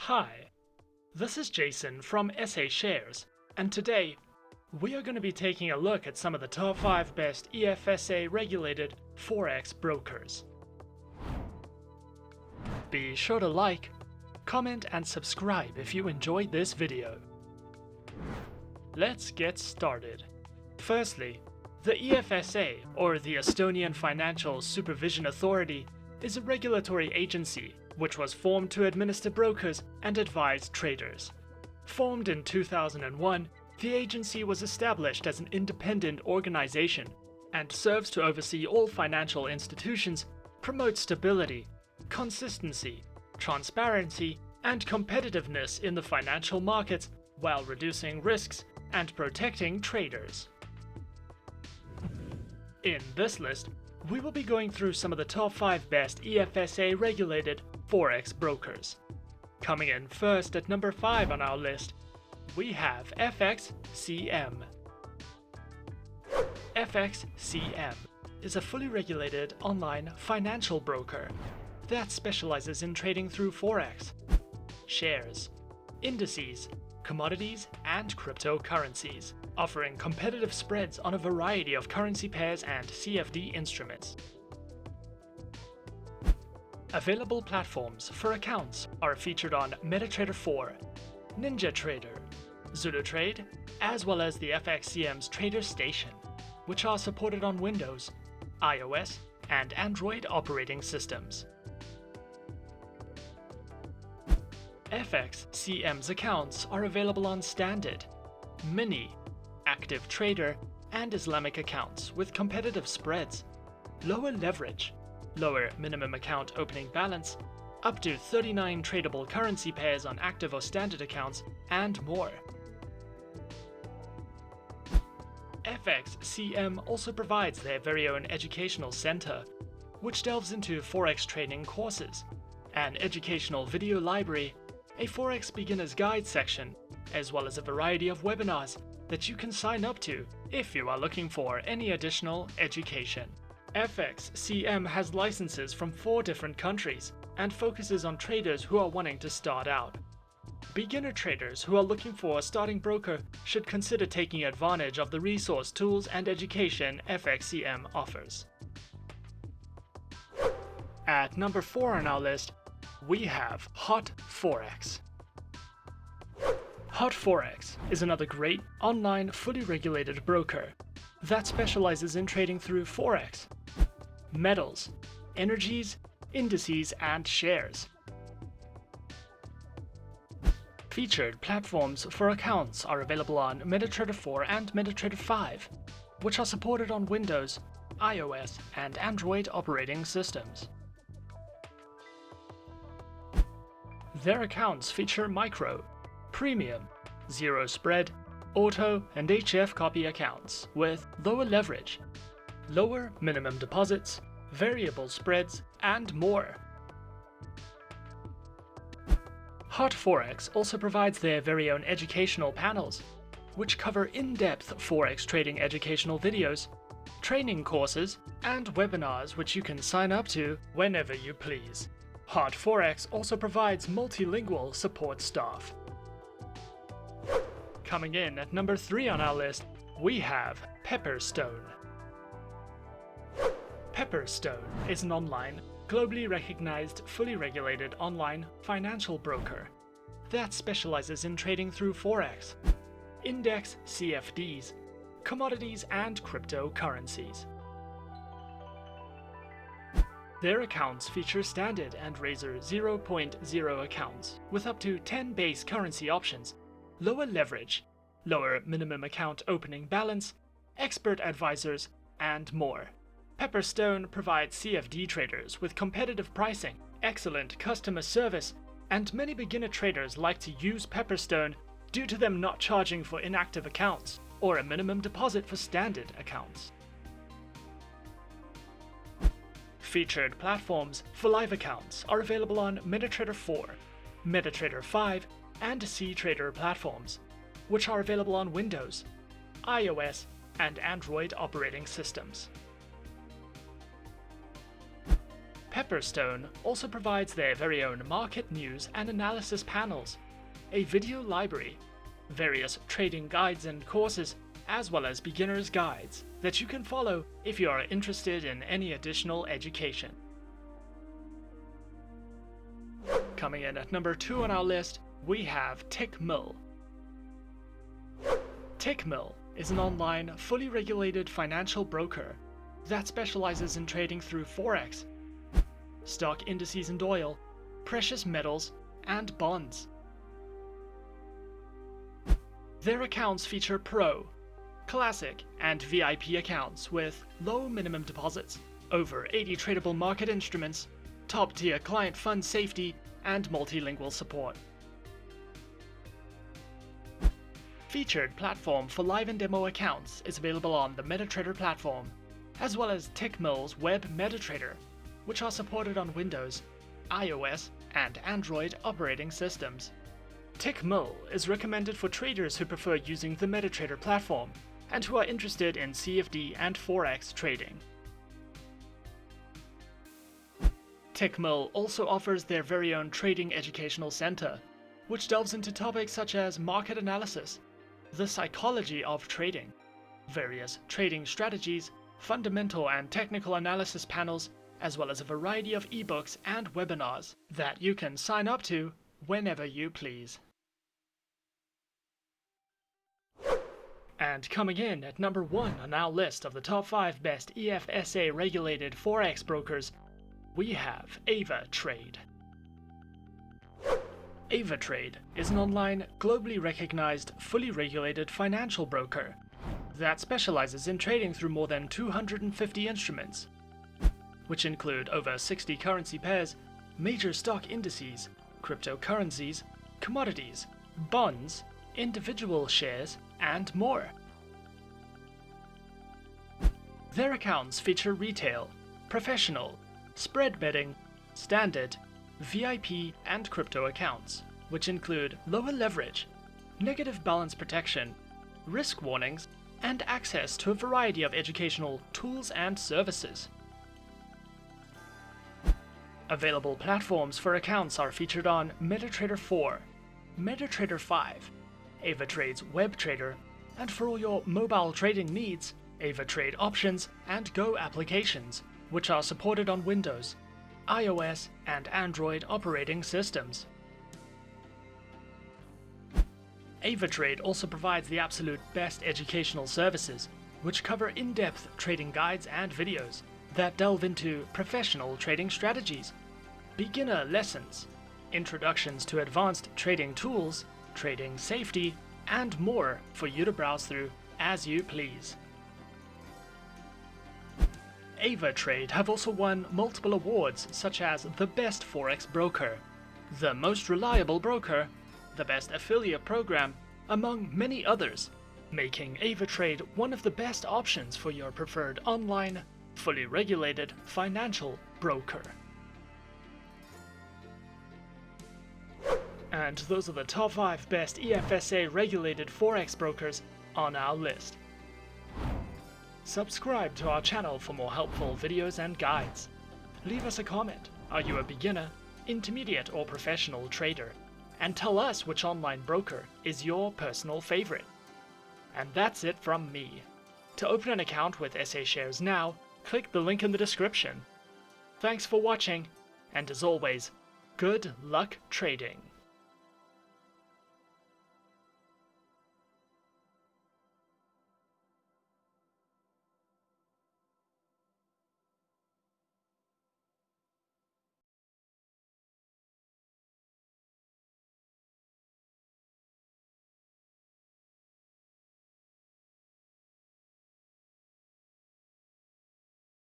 Hi, this is Jason from SA Shares, and today we are going to be taking a look at some of the top 5 best EFSA regulated Forex brokers. Be sure to like, comment and subscribe if you enjoyed this video. Let's get started. Firstly, the EFSA, or the Estonian Financial Supervision Authority, is a regulatory agency which was formed to administer brokers and advise traders. Formed in 2001, the agency was established as an independent organization and serves to oversee all financial institutions, promote stability, consistency, transparency, and competitiveness in the financial markets while reducing risks and protecting traders. In this list, we will be going through some of the top 5 best EFSA regulated Forex brokers. Coming in first at number 5 on our list, we have FXCM. FXCM is a fully regulated online financial broker that specializes in trading through Forex, shares, indices, commodities, and cryptocurrencies, offering competitive spreads on a variety of currency pairs and CFD instruments. Available platforms for accounts are featured on MetaTrader 4, NinjaTrader, ZuluTrade, as well as the FXCM's Trader Station, which are supported on Windows, iOS, and Android operating systems. FXCM's accounts are available on Standard, Mini, Active Trader, and Islamic accounts with competitive spreads, lower leverage, lower minimum account opening balance, up to 39 tradable currency pairs on active or standard accounts, and more. FXCM also provides their very own educational center, which delves into Forex training courses, an educational video library, a Forex beginner's guide section, as well as a variety of webinars that you can sign up to if you are looking for any additional education. FXCM has licenses from 4 different countries and focuses on traders who are wanting to start out. Beginner traders who are looking for a starting broker should consider taking advantage of the resource tools and education FXCM offers. At number 4 on our list, we have Hot Forex. Hot Forex is another great online fully regulated broker that specializes in trading through Forex, metals, energies, indices, and shares. Featured platforms for accounts are available on MetaTrader 4 and MetaTrader 5, which are supported on Windows, iOS, and Android operating systems. Their accounts feature micro, premium, zero spread, auto, and HF copy accounts with lower leverage, lower minimum deposits, variable spreads, and more. Hot Forex also provides their very own educational panels, which cover in-depth Forex trading educational videos, training courses, and webinars which you can sign up to whenever you please. Hot Forex also provides multilingual support staff. Coming in at number 3 on our list, we have Pepperstone. Pepperstone is an online, globally recognized, fully regulated online financial broker that specializes in trading through Forex, index CFDs, commodities, and cryptocurrencies. Their accounts feature standard and Razor 0.0 accounts with up to 10 base currency options, lower leverage, lower minimum account opening balance, expert advisors, and more. Pepperstone provides CFD traders with competitive pricing, excellent customer service, and many beginner traders like to use Pepperstone due to them not charging for inactive accounts or a minimum deposit for standard accounts. Featured platforms for live accounts are available on MetaTrader 4, MetaTrader 5, and CTrader platforms, which are available on Windows, iOS, and Android operating systems. Pepperstone also provides their very own market news and analysis panels, a video library, various trading guides and courses, as well as beginner's guides that you can follow if you are interested in any additional education. Coming in at number 2 on our list, we have Tickmill. Tickmill is an online, fully regulated financial broker that specializes in trading through Forex, stock indices and oil, precious metals, and bonds. Their accounts feature Pro, Classic, and VIP accounts with low minimum deposits, over 80 tradable market instruments, top-tier client fund safety, and multilingual support. Featured platform for live and demo accounts is available on the MetaTrader platform, as well as Tickmill's Web MetaTrader, which are supported on Windows, iOS, and Android operating systems. Tickmill is recommended for traders who prefer using the MetaTrader platform and who are interested in CFD and Forex trading. Tickmill also offers their very own trading educational center, which delves into topics such as market analysis, the psychology of trading, various trading strategies, fundamental and technical analysis panels, as well as a variety of ebooks and webinars that you can sign up to whenever you please. And coming in at number 1 on our list of the top 5 best EFSA regulated Forex brokers, we have Avatrade. Avatrade is an online, globally recognized, fully regulated financial broker that specializes in trading through more than 250 instruments, which include over 60 currency pairs, major stock indices, cryptocurrencies, commodities, bonds, individual shares, and more. Their accounts feature retail, professional, spread betting, standard, VIP, and crypto accounts, which include lower leverage, negative balance protection, risk warnings, and access to a variety of educational tools and services. Available platforms for accounts are featured on MetaTrader 4, MetaTrader 5, Avatrade's WebTrader, and for all your mobile trading needs, Avatrade Options and Go applications, which are supported on Windows, iOS, and Android operating systems. Avatrade also provides the absolute best educational services, which cover in-depth trading guides and videos that delve into professional trading strategies, beginner lessons, introductions to advanced trading tools, trading safety, and more for you to browse through as you please. Avatrade have also won multiple awards such as the Best Forex Broker, the Most Reliable Broker, the Best Affiliate Program, among many others, making Avatrade one of the best options for your preferred online, fully regulated financial broker. And those are the top 5 best EFSA regulated Forex brokers on our list. Subscribe to our channel for more helpful videos and guides. Leave us a comment. Are you a beginner, intermediate, or professional trader? And tell us which online broker is your personal favorite. And that's it from me. To open an account with SA Shares now, click the link in the description. Thanks for watching, and as always, good luck trading.